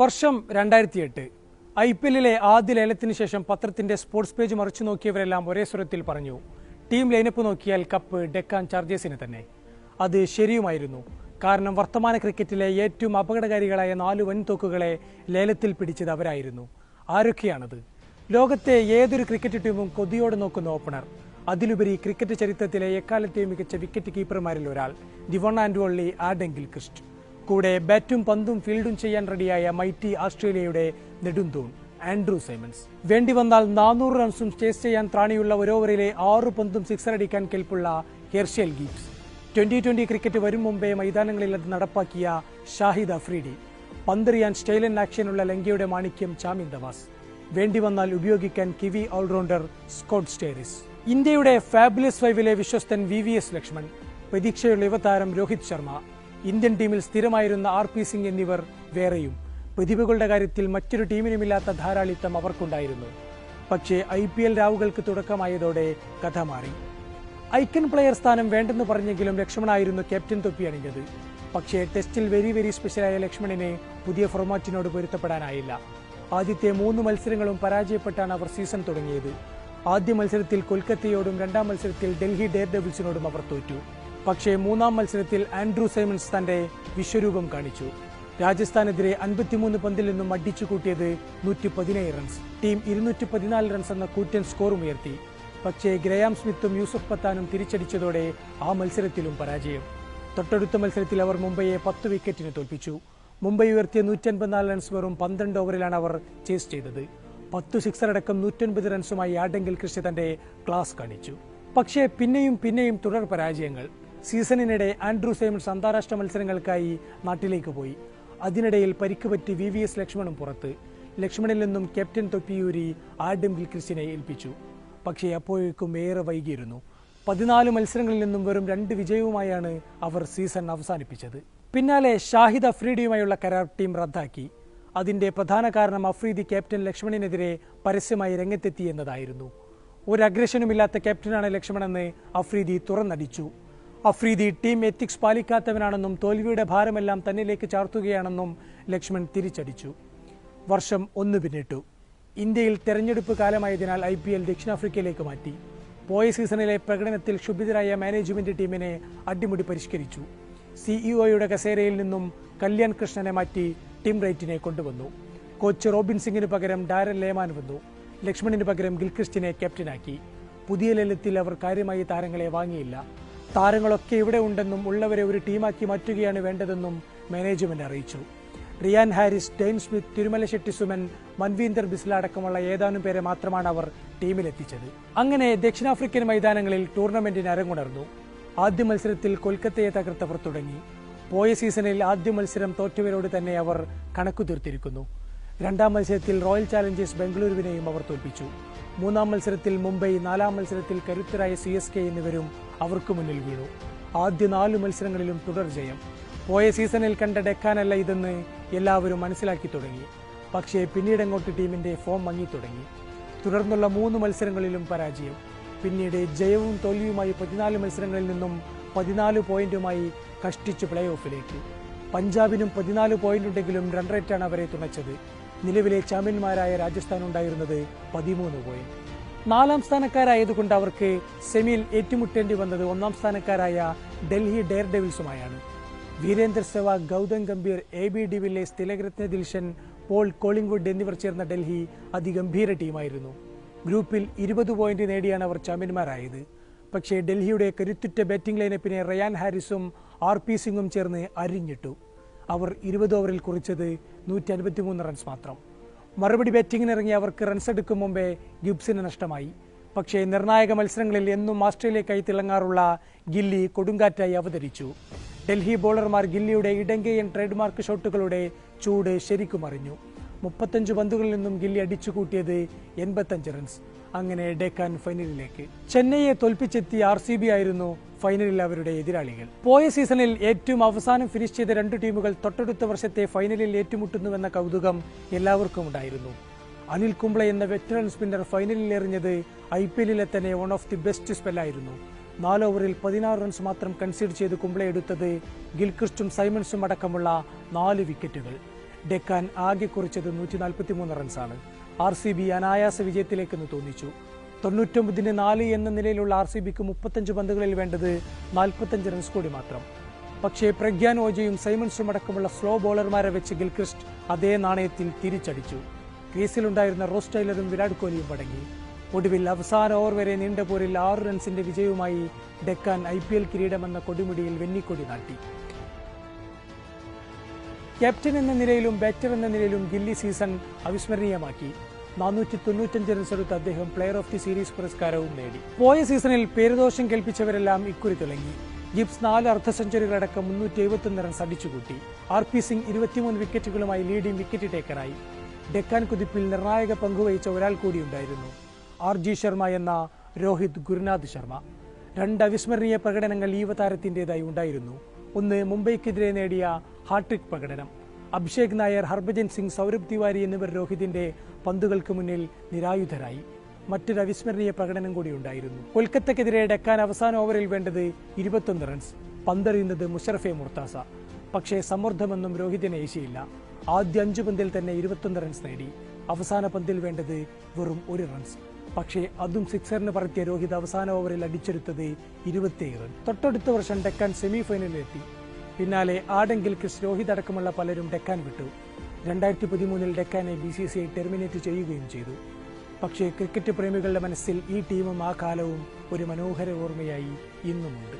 വർഷം 2008 IPL-ലെ ആദ്യ ലേലത്തിന് ശേഷം പത്രത്തിന്റെ സ്പോർട്സ് പേജ് മറിച്ചു നോക്കിയവരെല്ലാം ഒരേ സ്വരത്തിൽ പറഞ്ഞു, ടീം ലൈനപ്പ് നോക്കിയാൽ കപ്പ് ഡെക്കാൻ ചാർജേഴ്സിന് തന്നെ. അത് ശരിയുമായിരുന്നു. കാരണം വർത്തമാന ക്രിക്കറ്റിലെ ഏറ്റവും അപകടകാരികളായ 4 വൻതോക്കുകളെ ലേലത്തിൽ പിടിച്ചത് അവരായിരുന്നു. ആരൊക്കെയാണത്? ലോകത്തെ ഏതൊരു ക്രിക്കറ്റ് ടീമും കൊതിയോടെ നോക്കുന്ന ഓപ്പണർ, അതിലുപരി ക്രിക്കറ്റ് ചരിത്രത്തിലെ എക്കാലത്തെയും മികച്ച വിക്കറ്റ് കീപ്പർമാരിൽ ഒരാൾ, the one and only Adam Gilchrist. കൂടെ ബാറ്റും പന്തും ഫീൽഡും ചെയ്യാൻ റെഡിയായ മൈറ്റി ഓസ്ട്രേലിയയുടെ നെടുന്തൂൺ ആൻഡ്രൂ സൈമൺസ്. വേണ്ടി വന്നാൽ 400 റൺസും ചേസ് ചെയ്യാൻ ത്രാണിയുള്ള ഒരു ഓവറിലെ 6 പന്തും സിക്സർ അടിക്കാൻ കെൽപ്പുള്ള ഹെർഷൽ ഗീബ്സ്. 2020 ക്രിക്കറ്റ് വരും മുമ്പേ മൈതാനങ്ങളിൽ അത് നടപ്പാക്കിയ ഷാഹിദ് അഫ്രീഡി. പന്തെറിയാൻ സ്റ്റൈലൻ ആക്ഷനുള്ള ലങ്കയുടെ മാണിക്യം ചാമിൻ ദവാസ്. വേണ്ടി വന്നാൽ ഉപയോഗിക്കാൻ കിവി ഓൾറൗണ്ടർ സ്കോട്ട് സ്റ്റേറിസ്. ഇന്ത്യയുടെ ഫാബുലസ് 5-ലെ വിശ്വസ്തൻ VVS ലക്ഷ്മൺ, പ്രതീക്ഷയുള്ള യുവതാരം രോഹിത് ശർമ്മ, ഇന്ത്യൻ ടീമിൽ സ്ഥിരമായിരുന്ന RP സിംഗ് എന്നിവർ വേറെയും. പ്രതിഭകളുടെ കാര്യത്തിൽ മറ്റൊരു ടീമിനുമില്ലാത്ത ധാരാളിത്തം അവർക്കുണ്ടായിരുന്നു. പക്ഷേ IPL രാവുകൾക്ക് തുടക്കമായതോടെ കഥ മാറി. ഐക്കൺ പ്ലെയർ സ്ഥാനം വേണ്ടെന്ന് പറഞ്ഞെങ്കിലും ലക്ഷ്മണായിരുന്നു ക്യാപ്റ്റൻ തൊപ്പി അണിഞ്ഞത്. പക്ഷേ ടെസ്റ്റിൽ വെരി സ്പെഷ്യലായ ലക്ഷ്മണിന് പുതിയ ഫോർമാറ്റിനോട് പൊരുത്തപ്പെടാനായില്ല. ആദ്യത്തെ 3 മത്സരങ്ങളും പരാജയപ്പെട്ടാണ് അവർ സീസൺ തുടങ്ങിയത്. ആദ്യ മത്സരത്തിൽ കൊൽക്കത്തയോടും 2ാം മത്സരത്തിൽ ഡൽഹി ഡെയർ ഡെവിൾസിനോടും അവർ തോറ്റു. പക്ഷേ 3ാം മത്സരത്തിൽ ആൻഡ്രൂ സൈമൺസ് തന്റെ വിശ്വരൂപം കാണിച്ചു. രാജസ്ഥാനെതിരെ 53 പന്തിൽ നിന്നും അടിച്ചു കൂട്ടിയത് 117 റൺസ്. ടീം 214 റൺസ് എന്ന കൂറ്റൻ സ്കോറും ഉയർത്തി. പക്ഷേ ഗ്രയാം സ്മിത്തും യൂസഫ് പത്താനും തിരിച്ചടിച്ചതോടെ ആ മത്സരത്തിലും പരാജയം. തൊട്ടടുത്ത മത്സരത്തിൽ അവർ മുംബൈയെ 10 വിക്കറ്റിന് തോൽപ്പിച്ചു. മുംബൈ ഉയർത്തിയ 154 റൺസ് വെറും 12 ഓവറിലാണ് അവർ ചേസ് ചെയ്തത്. 10 സിക്സർ അടക്കം 109 റൺസുമായി ആഡം ഗിൽക്രിസ്റ്റ് തന്റെ ക്ലാസ് കാണിച്ചു. പക്ഷേ പിന്നെയും തുടർ പരാജയങ്ങൾ. സീസണിനിടെ ആൻഡ്രൂ സൈമൺസ് അന്താരാഷ്ട്ര മത്സരങ്ങൾക്കായി നാട്ടിലേക്ക് പോയി. അതിനിടയിൽ പരിക്ക് പറ്റി VVS ലക്ഷ്മണും പുറത്ത്. ലക്ഷ്മണിൽ നിന്നും ക്യാപ്റ്റൻ തൊപ്പിയൂരി ആഡം ഗിൽക്രിസ്റ്റിനെ ഏൽപ്പിച്ചു. പക്ഷേ അപ്പോഴേക്കും ഏറെ വൈകിയിരുന്നു. 14 മത്സരങ്ങളിൽ നിന്നും വെറും 2 വിജയവുമായാണ് അവർ സീസൺ അവസാനിപ്പിച്ചത്. പിന്നാലെ ഷാഹിദ് അഫ്രീഡിയുമായുള്ള കരാർ ടീം റദ്ദാക്കി. അതിന്റെ പ്രധാന കാരണം അഫ്രീദി ക്യാപ്റ്റൻ ലക്ഷ്മണിനെതിരെ പരസ്യമായി രംഗത്തെത്തി എന്നതായിരുന്നു. ഒരു അഗ്രഷനുമില്ലാത്ത ക്യാപ്റ്റനാണ് ലക്ഷ്മണെന്ന് അഫ്രീദി തുറന്നടിച്ചു. അഫ്രീദി ടീം എത്തിക്സ് പാലിക്കാത്തവനാണെന്നും തോൽവിയുടെ ഭാരമെല്ലാം തന്നിലേക്ക് ചാർത്തുകയാണെന്നും ലക്ഷ്മൺ തിരിച്ചടിച്ചു. വർഷം 1 പിന്നിട്ടു. ഇന്ത്യയിൽ തെരഞ്ഞെടുപ്പ് കാലമായതിനാൽ IPL ദക്ഷിണാഫ്രിക്കയിലേക്ക് മാറ്റി. പോയ സീസണിലെ പ്രകടനത്തിൽ ക്ഷുഭിതരായ മാനേജ്മെന്റ് ടീമിനെ അടിമുടി പരിഷ്കരിച്ചു. CEO-യുടെ കസേരയിൽ നിന്നും കല്യാൺ കൃഷ്ണനെ മാറ്റി ടിം റൈറ്റിനെ കൊണ്ടുവന്നു. കോച്ച് റോബിൻ സിംഗിന് പകരം ഡാരൻ ലേമാൻ വന്നു. ലക്ഷ്മണിന് പകരം ഗിൽക്രിസ്റ്റിനെ ക്യാപ്റ്റനാക്കി. പുതിയ ലേലത്തിൽ അവർ കാര്യമായി താരങ്ങളെ വാങ്ങിയില്ല. താരങ്ങളൊക്കെ ഇവിടെ ഉണ്ടെന്നും ഉള്ളവരെ ഒരു ടീമാക്കി മാറ്റുകയാണ് വേണ്ടതെന്നും മാനേജ്മെന്റ് അറിയിച്ചു. റിയാൻ ഹാരിസ്, ഡെയ്ൻ സ്മിത്ത്, തിരുമല ഷെട്ടി സുമൻ, മൻവീന്ദർ ബിസ്ല അടക്കമുള്ള ഏതാനും പേരെ മാത്രമാണ് അവർ ടീമിലെത്തിച്ചത്. അങ്ങനെ ദക്ഷിണാഫ്രിക്കൻ മൈതാനങ്ങളിൽ ടൂർണമെന്റിന് അരങ്ങുണർന്നു. ആദ്യ മത്സരത്തിൽ കൊൽക്കത്തയെ തകർത്തവർ തുടങ്ങി. പോയ സീസണിൽ ആദ്യ മത്സരം തോറ്റവരോട് തന്നെ അവർ കണക്കു തീർത്തിരിക്കുന്നു. 2ാം മത്സരത്തിൽ റോയൽ ചാലഞ്ചേഴ്സ് ബംഗളൂരുവിനെയും അവർ തോൽപ്പിച്ചു. 3ാം മത്സരത്തിൽ മുംബൈ, 4ാം മത്സരത്തിൽ കരുത്തരായ CSK എന്നിവരും അവർക്ക് മുന്നിൽ വീണു. ആദ്യ 4 മത്സരങ്ങളിലും തുടർ ജയം. പോയ സീസണിൽ കണ്ട ഡെക്കാനല്ല ഇതെന്ന് എല്ലാവരും മനസ്സിലാക്കി തുടങ്ങി. പക്ഷേ പിന്നീടങ്ങോട്ട് ടീമിന്റെ ഫോം മങ്ങി തുടങ്ങി. തുടർന്നുള്ള 3 മത്സരങ്ങളിലും പരാജയം. പിന്നീട് ജയവും തോൽവിയുമായി 14 മത്സരങ്ങളിൽ നിന്നും 14 പോയിന്റുമായി കഷ്ടിച്ച് പ്ലേ ഓഫിലേക്ക്. പഞ്ചാബിനും 14 പോയിന്റുണ്ടെങ്കിലും റൺ റേറ്റാണ് അവരെ തുണച്ചത്. നിലവിലെ ചാമ്പ്യന്മാരായ രാജസ്ഥാൻ ഉണ്ടായിരുന്നത് 13 പോയിന്റ്. 4ാം സ്ഥാനക്കാരായതുകൊണ്ട് അവർക്ക് സെമിയിൽ ഏറ്റുമുട്ടേണ്ടി വന്നത് 1ാം സ്ഥാനക്കാരായ ഡൽഹി ഡെയർ ഡെവിൾസുമായാണ്. Virender Sehwag, Gautam Gambhir, AB de Villiers, Tillakaratne Dilshan, Paul Collingwood എന്നിവർ ചേർന്ന ഡൽഹി അതിഗംഭീര ടീമായിരുന്നു. ഗ്രൂപ്പിൽ 20 പോയിന്റ് നേടിയാണ് അവർ ചാമ്പ്യന്മാരായത്. പക്ഷേ ഡൽഹിയുടെ കരുത്തുറ്റ ബാറ്റിംഗ് ലൈനപ്പിനെ റയാൻ ഹാരിസും RP സിംഗും ചേർന്ന് അരിഞ്ഞിട്ടു. അവർ 20 ഓവറിൽ കുറിച്ചത് 153 റൺസ് മാത്രം. മറുപടി ബാറ്റിംഗിനിറങ്ങി അവർക്ക് റൺസ് എടുക്കും മുമ്പേ ഗിബ്സിന് നഷ്ടമായി. പക്ഷേ നിർണായക മത്സരങ്ങളിൽ എന്നും ഓസ്ട്രേലിയക്കായി തിളങ്ങാറുള്ള ഗില്ലി കൊടുങ്കാറ്റായി അവതരിച്ചു. ഡൽഹി ബോളർമാർ ഗില്ലിയുടെ ഇടങ്കയ്യൻ ട്രേഡ്മാർക്ക് ഷോട്ടുകളുടെ ചൂട് ശരിക്കും അറിഞ്ഞു. 35 പന്തുകളിൽ നിന്നും ഗില്ലി അടിച്ചുകൂട്ടിയത് 85 റൺസ്. അങ്ങനെ ഡെക്കാൻ ഫൈനലിലേക്ക്. ചെന്നൈയെ തോൽപ്പിച്ചെത്തിയ RCB ആയിരുന്നു ഫൈനലിൽ അവരുടെ എതിരാളികൾ. പോയ സീസണിൽ ഏറ്റവും അവസാനം ഫിനിഷ് ചെയ്ത 2 ടീമുകൾ തൊട്ടടുത്ത വർഷത്തെ ഫൈനലിൽ ഏറ്റുമുട്ടുന്നുവെന്ന കൗതുകം എല്ലാവർക്കും ഉണ്ടായിരുന്നു. അനിൽ കുംബ്ലെ എന്ന വെറ്ററൻ സ്പിന്നർ ഫൈനലിൽ എറിഞ്ഞത് IPL-ലെ തന്നെ വൺ ഓഫ് ദി ബെസ്റ്റ് സ്പെല്ലായിരുന്നു. 4 ഓവറിൽ 16 റൺസ് മാത്രം കൺസീഡ് ചെയ്ത് കുംബ്ലെ എടുത്തത് ഗിൽക്രിസ്റ്റും സൈമൺസും അടക്കമുള്ള 4 വിക്കറ്റുകൾ. ഡെക്കാൻ ആകെ കുറിച്ചത് 143 റൺസാണ്. RCB അനായാസ വിജയത്തിലേക്കെന്ന് തോന്നിച്ചു. 99-4 എന്ന നിലയിലുള്ള RCBക്ക് 35 പന്തുകളിൽ വേണ്ടത് 45 റൺസ് കൂടി മാത്രം. പക്ഷേ പ്രഗ്യാൻ ഓജയും സൈമൺസും അടക്കമുള്ള സ്ലോ ബോളർമാരെ വെച്ച് ഗിൽക്രിസ്റ്റ് അതേ നാണയത്തിൽ തിരിച്ചടിച്ചു. ക്രീസിലുണ്ടായിരുന്ന റോസ് ടൈലറും വിരാട് കോഹ്ലിയും മടങ്ങി. ഒടുവിൽ അവസാന ഓവർ വരെ നീണ്ട പോരിൽ 6 റൺസിന്റെ വിജയവുമായി ഡെക്കാൻ IPL കിരീടമെന്ന കൊടുമുടിയിൽ വെന്നിക്കൊടി നാട്ടി. ക്യാപ്റ്റൻ എന്ന നിലയിലും ബാറ്റർ എന്ന നിലയിലും ഗില്ലി സീസൺ അവിസ്മരണീയമാക്കി. 495 റൺസ് എടുത്ത് അദ്ദേഹം പ്ലെയർ ഓഫ് ദി സീരീസ് പുരസ്കാരവും നേടി. പോയ സീസണിൽ പേരുദോഷം കേൾപ്പിച്ചവരെല്ലാം ഇക്കുറി തുടങ്ങി. ഗിബ്സ് 4 അർദ്ധ സെഞ്ചുറികളടക്കം 371 റൺസ് അടിച്ചുകൂട്ടി. RP സിംഗ് 23 വിക്കറ്റുകളുമായി ലീഡിംഗ് വിക്കറ്റ് ടേക്കറായി. ഡെക്കാൻ കുതിപ്പിൽ നിർണായക പങ്കുവഹിച്ച ഒരാൾ കൂടിയുണ്ടായിരുന്നു, RG ശർമ്മ എന്ന രോഹിത് ഗുരുനാഥ് ശർമ്മ. 2 അവിസ്മരണീയ പ്രകടനങ്ങൾ ഈ യുവതാരത്തിൻ്റെതായി ഉണ്ടായിരുന്നു. ഒന്ന് മുംബൈക്കെതിരെ നേടിയ ഹാട്രിക് പ്രകടനം. അഭിഷേക് നായർ, ഹർഭജൻ സിംഗ്, സൗരഭ് തിവാരി എന്നിവർ രോഹിതിന്റെ പന്തുകൾക്ക് മുന്നിൽ നിരായുധരായി. മറ്റൊരു അവിസ്മരണീയ പ്രകടനം കൂടി ഉണ്ടായിരുന്നു. കൊൽക്കത്തക്കെതിരെ ഡെക്കാൻ അവസാന ഓവറിൽ വേണ്ടത് 21 റൺസ്. പന്തെറിയുന്നത് മുഷറഫെ മുർത്താസ. പക്ഷേ സമ്മർദ്ദമൊന്നും രോഹിതിനെ ഏശിയില്ല. ആദ്യ 5 പന്തിൽ തന്നെ 21 റൺസ് നേടി. അവസാന പന്തിൽ വേണ്ടത് വെറും 1 റൺസ്. പക്ഷേ അതും സിക്സറിന് പറത്തിയ രോഹിത് അവസാന ഓവറിൽ അടിച്ചെടുത്തത് 27 റൺ. തൊട്ടടുത്ത വർഷം ഡെക്കാൻ സെമി ഫൈനലിലെത്തി. പിന്നാലെ ആഡൻ ഗിൽക്രിസ്റ്റ്, രോഹിത് അടക്കമുള്ള പലരും ഡെക്കാൻ വിട്ടു. 2013 ഡെക്കാനെ BCCI ടെർമിനേറ്റ് ചെയ്യുകയും ചെയ്തു. പക്ഷേ ക്രിക്കറ്റ് പ്രേമികളുടെ മനസ്സിൽ ഈ ടീമും ആ കാലവും ഒരു മനോഹര ഓർമ്മയായി ഇന്നുമുണ്ട്.